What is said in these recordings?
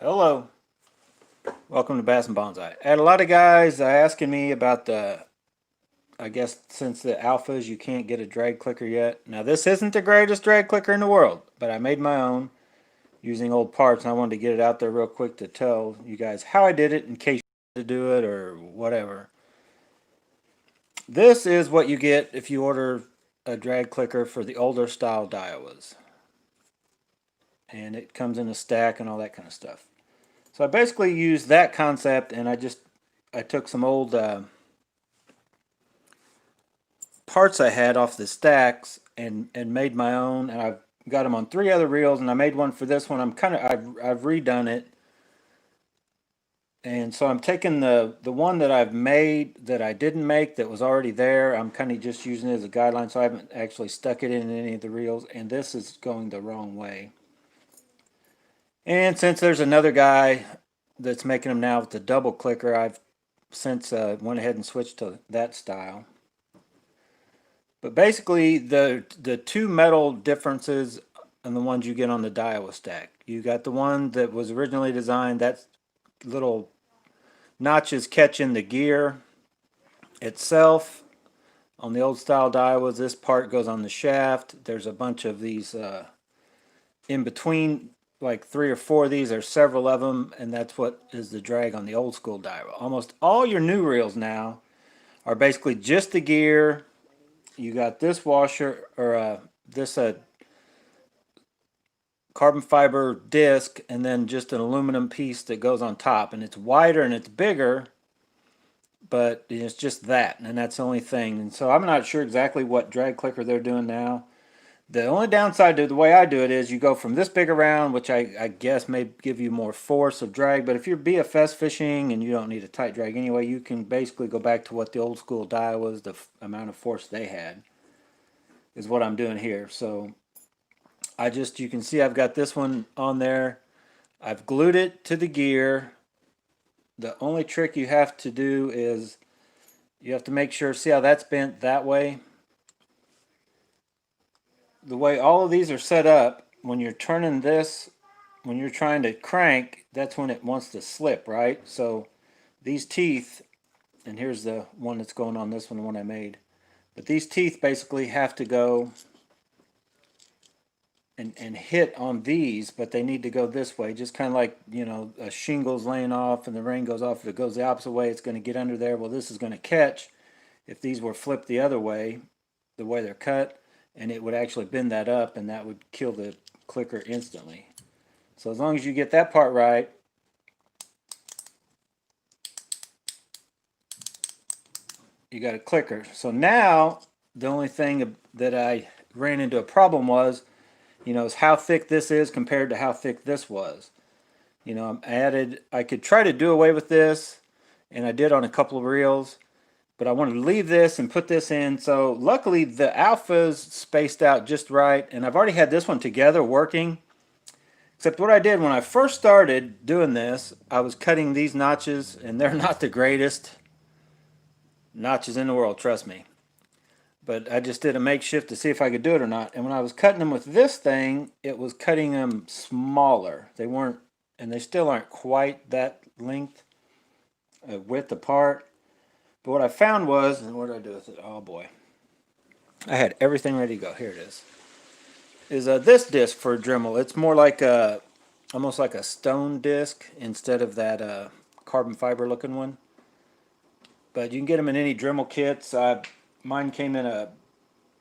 Hello, welcome to Bass and Bonsai. I had a lot of guys asking me about I guess since the alphas you can't get a drag clicker yet. Now this isn't the greatest drag clicker in the world, but I made my own using old parts and I wanted to get it out there real quick to tell you guys how I did it in case you had to do it or whatever. This is what you get if you order a drag clicker for the older style Daiwas. And it comes in a stack and all that kind of stuff. So I basically used that concept and I took some old parts I had off the stacks and made my own, and I've got them on 3 other reels, and I made one for this one. I've redone it, and so I'm taking the one that I've made that I didn't make that was already there. I'm kind of just using it as a guideline, so I haven't actually stuck it in any of the reels, and this is going the wrong way. And since there's another guy that's making them now with the double clicker, I've since went ahead and switched to that style. But basically, the two metal differences and the ones you get on the Daiwa stack. You got the one that was originally designed, that little notches catching the gear itself. On the old style Daiwas, this part goes on the shaft. There's a bunch of these in between, like 3 or 4 of these. There's several of them, and that's what is the drag on the old school Daiwa. Almost all your new reels now are basically just the gear. You got this washer or this carbon fiber disc and then just an aluminum piece that goes on top, and it's wider and it's bigger, but it's just that, and that's the only thing. And so I'm not sure exactly what drag clicker they're doing now. The only downside to the way I do it is you go from this big around, which I guess may give you more force of drag, but if you're BFS fishing and you don't need a tight drag anyway, you can basically go back to what the old school die was, the amount of force they had is what I'm doing here. So you can see I've got this one on there. I've glued it to the gear. The only trick you have to do is you have to make sure, see how that's bent that way? The way all of these are set up, when you're turning this, when you're trying to crank, that's when it wants to slip, right? So these teeth, and here's the one that's going on this one, the one I made. But these teeth basically have to go and hit on these, but they need to go this way, just kind of like, you know, a shingle's laying off and the rain goes off. If it goes the opposite way, it's going to get under there. Well, this is going to catch. If these were flipped the other way, the way they're cut, and it would actually bend that up, and that would kill the clicker instantly. So as long as you get that part right, you got a clicker. So now the only thing that I ran into a problem was, you know, is how thick this is compared to how thick this was. You know, I could try to do away with this, and I did on a couple of reels, but I wanted to leave this and put this in. So luckily the alphas spaced out just right, and I've already had this one together working. Except what I did when I first started doing this, I was cutting these notches, and they're not the greatest notches in the world, trust me. But I just did a makeshift to see if I could do it or not. And when I was cutting them with this thing, it was cutting them smaller. They weren't, and they still aren't quite that length, width apart. But what I found was, and what did I do with it? Oh boy. I had everything ready to go. Here it is. Is this disc for Dremel. It's more like almost like a stone disc instead of that carbon fiber looking one. But you can get them in any Dremel kits. Mine came in a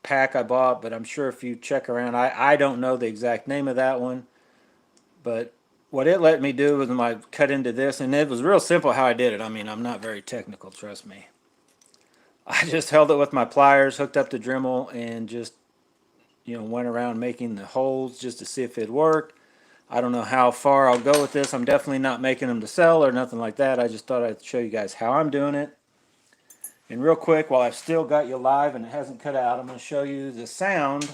pack I bought, but I'm sure if you check around, I don't know the exact name of that one. But what it let me do was I cut into this, and it was real simple how I did it. I mean, I'm not very technical, trust me. I just held it with my pliers, hooked up the Dremel, and just, you know, went around making the holes just to see if it worked. I don't know how far I'll go with this. I'm definitely not making them to sell or nothing like that. I just thought I'd show you guys how I'm doing it. And real quick, while I've still got you live and it hasn't cut out, I'm going to show you the sound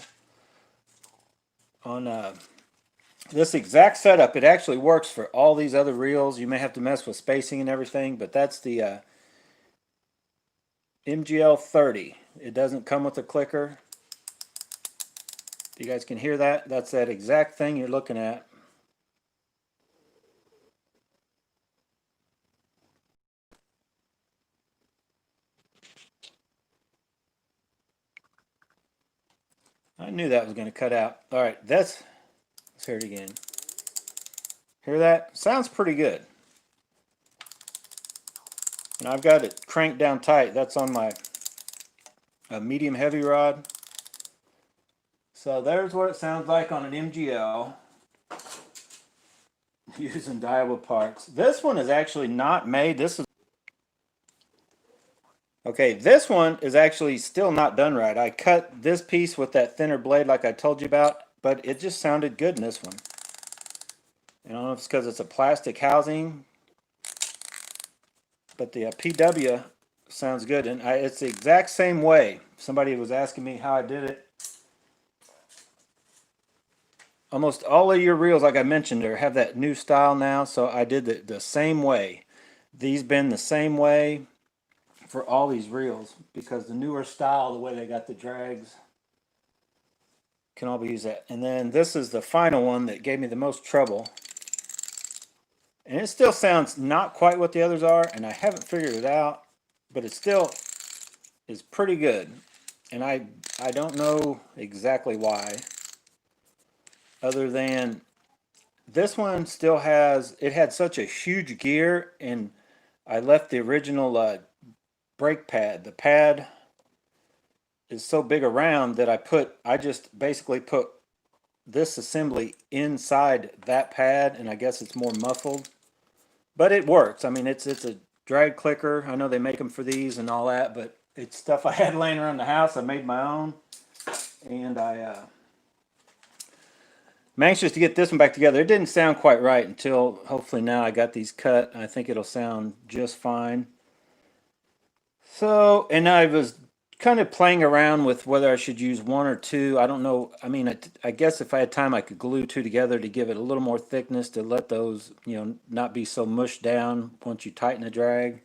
on this exact setup. It actually works for all these other reels. You may have to mess with spacing and everything, but that's the MGL 30. It doesn't come with a clicker. You guys can hear that. That's that exact thing you're looking at. I knew that was going to cut out. All right, let's hear it again. Hear that? Sounds pretty good. And I've got it cranked down tight. That's on my medium heavy rod. So there's what it sounds like on an MGL using Daiwa parts. This one is actually not made. Okay, this one is actually still not done right. I cut this piece with that thinner blade like I told you about, but it just sounded good in this one. I don't know if it's because it's a plastic housing, but the PW sounds good. And it's the exact same way. Somebody was asking me how I did it. Almost all of your reels, like I mentioned, have that new style now, so I did the same way. These been the same way for all these reels because the newer style, the way they got the drags, can all be used that. And then this is the final one that gave me the most trouble. And it still sounds not quite what the others are, and I haven't figured it out, but it still is pretty good. And I don't know exactly why, other than this one still has, it had such a huge gear, and I left the original brake pad. The pad is so big around that I just basically put this assembly inside that pad, and I guess it's more muffled. But it works. I mean, it's a drag clicker. I know they make them for these and all that, but it's stuff I had laying around the house. I made my own, and I'm anxious to get this one back together. It didn't sound quite right until hopefully now I got these cut. I think it'll sound just fine. So, and I was kind of playing around with whether I should use one or two. I don't know. I mean, I guess if I had time, I could glue two together to give it a little more thickness to let those, not be so mushed down once you tighten the drag.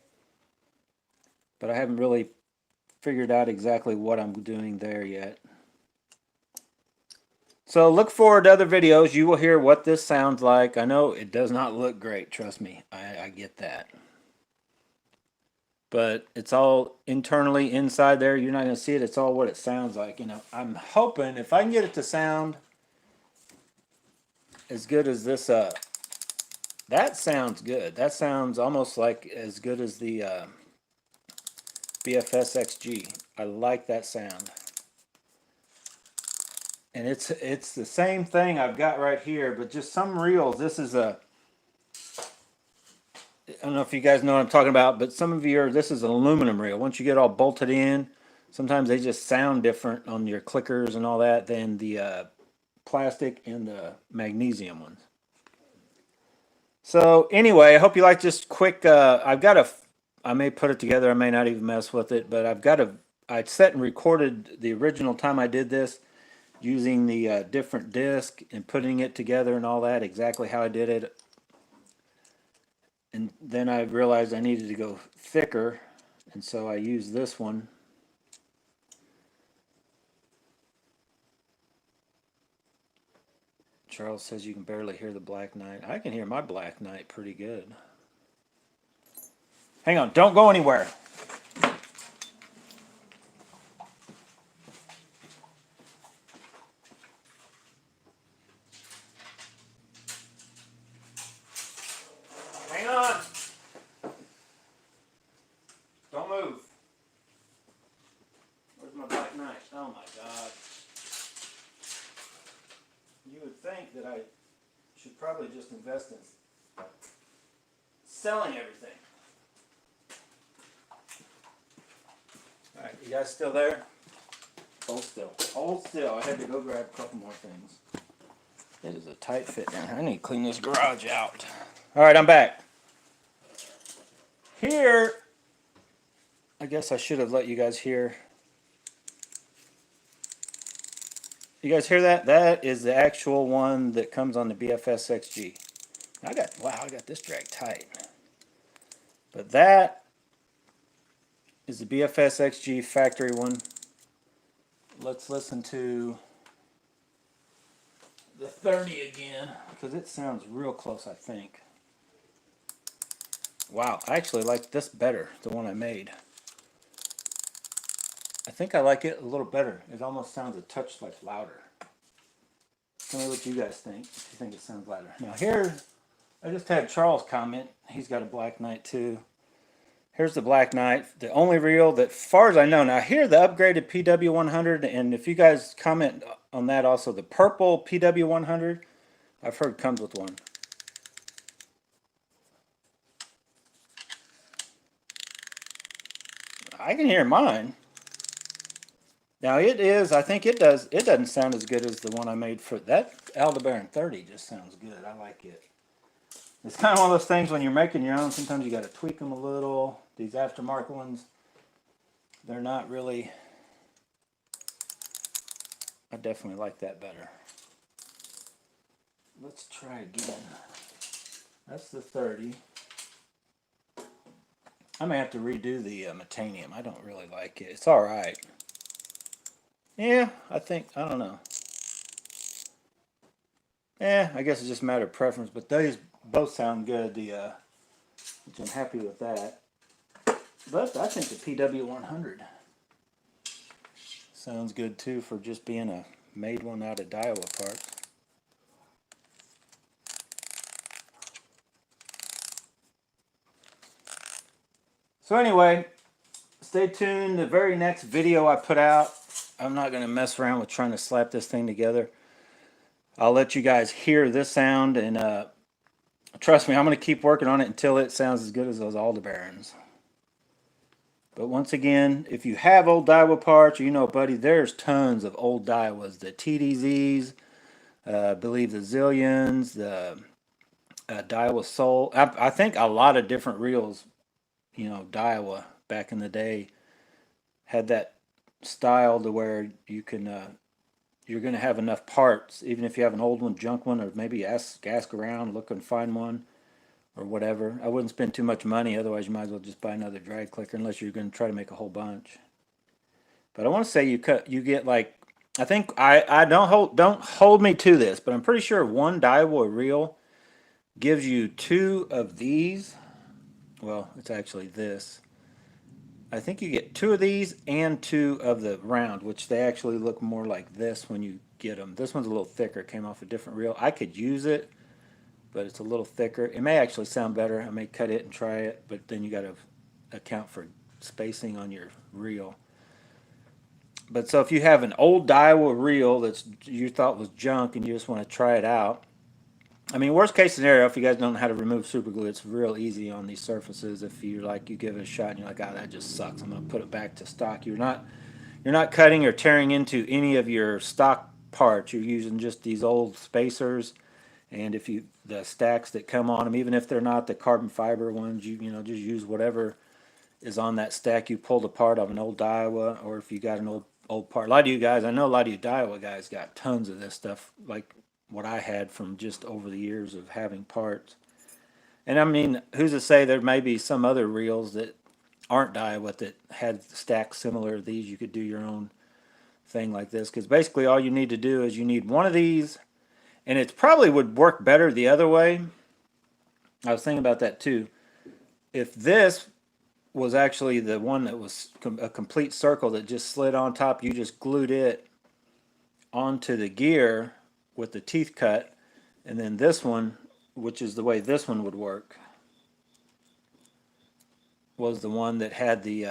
But I haven't really figured out exactly what I'm doing there yet. So look forward to other videos. You will hear what this sounds like. I know it does not look great. Trust me. I get that. But it's all internally inside there. You're not going to see it. It's all what it sounds like. I'm hoping if I can get it to sound as good as this, that sounds good. That sounds almost like as good as the BFS XG. I like that sound. And it's the same thing I've got right here, but just some reels. This is I don't know if you guys know what I'm talking about, but some of you this is an aluminum reel. Once you get all bolted in, sometimes they just sound different on your clickers and all that than the plastic and the magnesium ones. So anyway, I hope you like this quick. I may put it together. I may not even mess with it, but I set and recorded the original time I did this using the different disc and putting it together and all that, exactly how I did it. And then I realized I needed to go thicker, and so I used this one. Charles says you can barely hear the Black Knight. I can hear my Black Knight pretty good. Hang on, don't go anywhere. Hang on. Don't move. Where's my Black Knight? Oh my God. You would think that I should probably just invest in selling everything. Alright, you guys still there? Hold still. Hold still. I had to go grab a couple more things. It is a tight fit down here. I need to clean this garage out. Alright, I'm back. Here, I guess I should have let you guys hear. You guys hear that? That is the actual one that comes on the BFS XG. I got this drag tight. But that is the BFS XG factory one. Let's listen to the 30 again, because it sounds real close, I think. Wow, I actually like this better, the one I made. I think I like it a little better. It almost sounds a touch like louder. Tell me what you guys think, if you think it sounds louder. Now here, I just had Charles comment. He's got a Black Knight too. Here's the Black Knight, the only reel that, far as I know. Now here, the upgraded PW100, and if you guys comment on that also, the purple PW100, I've heard comes with one. I can hear mine. Now it is, I think it doesn't sound as good as the one I made for that Aldebaran 30. Just sounds good. I like it. It's kind of one of those things when you're making your own, sometimes you got to tweak them a little. These aftermarket ones, they're not really, I definitely like that better. Let's try again. That's the 30. I may have to redo the Metanium. I don't really like it. It's alright. Yeah, I don't know. I guess it's just a matter of preference, but these both sound good. Which I'm happy with that. But I think the PW100 sounds good too for just being a made one out of Daiwa parts. So anyway, stay tuned. The very next video I put out, I'm not going to mess around with trying to slap this thing together. I'll let you guys hear this sound, and trust me, I'm going to keep working on it until it sounds as good as those Aldebarans. But once again, if you have old Daiwa parts, you know, buddy, there's tons of old Daiwas. The TDZs, I believe the Zillions, the Daiwa Soul. I think a lot of different reels, you know, Daiwa back in the day had that style to where you can, you're going to have enough parts, even if you have an old one, junk one, or maybe ask around, look and find one, or whatever. I wouldn't spend too much money, otherwise you might as well just buy another drag clicker unless you're going to try to make a whole bunch. But I want to say you get like, I think don't hold me to this, but I'm pretty sure one Daiwa reel gives you 2 of these. Well, it's actually this. I think you get 2 of these and 2 of the round, which they actually look more like this when you get them. This one's a little thicker. It came off a different reel. I could use it, but it's a little thicker. It may actually sound better. I may cut it and try it, but then you got to account for spacing on your reel. But so if you have an old Daiwa reel that you thought was junk and you just want to try it out, I mean, worst case scenario, if you guys don't know how to remove super glue, it's real easy on these surfaces. If you give it a shot and you're like, oh, that just sucks, I'm going to put it back to stock. You're not cutting or tearing into any of your stock parts. You're using just these old spacers, and if the stacks that come on them, even if they're not the carbon fiber ones, you just use whatever is on that stack you pulled apart of an old Daiwa, or if you got an old part. A lot of you guys, I know a lot of you Daiwa guys got tons of this stuff, like what I had from just over the years of having parts. And I mean, who's to say there may be some other reels that aren't Daiwa that had stacks similar to these. You could do your own thing like this, because basically all you need to do is you need one of these, and it probably would work better the other way. I was thinking about that too. If this was actually the one that was a complete circle that just slid on top, you just glued it onto the gear with the teeth cut, and then this one, which is the way this one would work, was the one that had the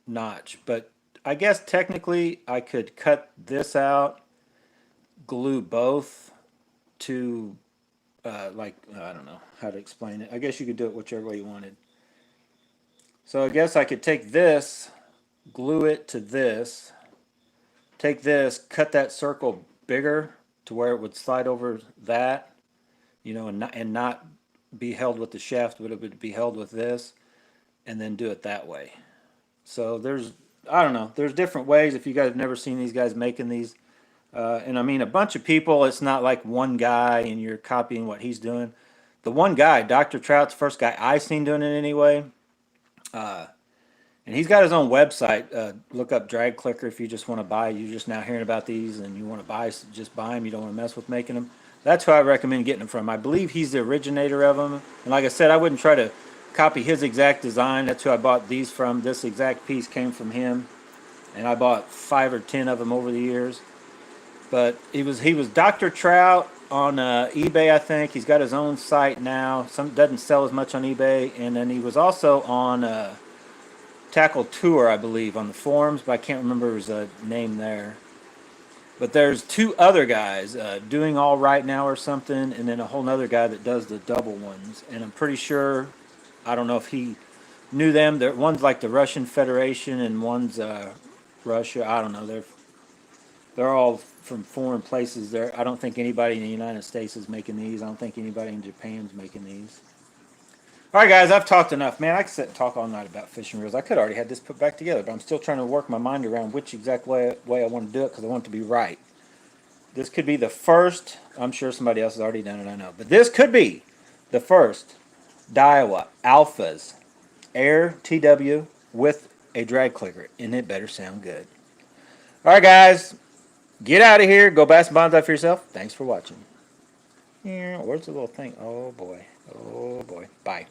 notch. But I guess technically I could cut this out, glue both to I don't know how to explain it. I guess you could do it whichever way you wanted. So I guess I could take this, glue it to this, take this, cut that circle bigger to where it would slide over that, and not be held with the shaft, but it would be held with this, and then do it that way. So I don't know, there's different ways. If you guys have never seen these guys making these, and I mean a bunch of people, it's not like one guy and you're copying what he's doing. The one guy, Dr. Trout's first guy I seen doing it anyway, and he's got his own website. Look up Drag Clicker if you just want to buy. You're just now hearing about these and you want to buy, just buy them. You don't want to mess with making them. That's who I recommend getting them from. I believe he's the originator of them. And like I said, I wouldn't try to copy his exact design. That's who I bought these from. This exact piece came from him. and I bought 5 or 10 of them over the years. But he was Dr. Trout on eBay, I think. He's got his own site now. Some doesn't sell as much on eBay, and then he was also on Tackle Tour, I believe, on the forums, but I can't remember his name there. But there's 2 other guys doing all right now or something, and then a whole other guy that does the double ones. And I'm pretty sure, I don't know if he knew them. One's like the Russian Federation, and one's Russia. I don't know. They're all from foreign places. I don't think anybody in the United States is making these. I don't think anybody in Japan's making these. All right, guys, I've talked enough. Man, I could sit and talk all night about fishing reels. I could already had this put back together, but I'm still trying to work my mind around which exact way I want to do it because I want it to be right. This could be the first. I'm sure somebody else has already done it, I know. But this could be the first Daiwa Alphas Air TW with a drag clicker, and it better sound good. All right, guys, get out of here. Go bass and bonsai for yourself. Thanks for watching. Yeah, where's the little thing? Oh, boy. Oh, boy. Bye.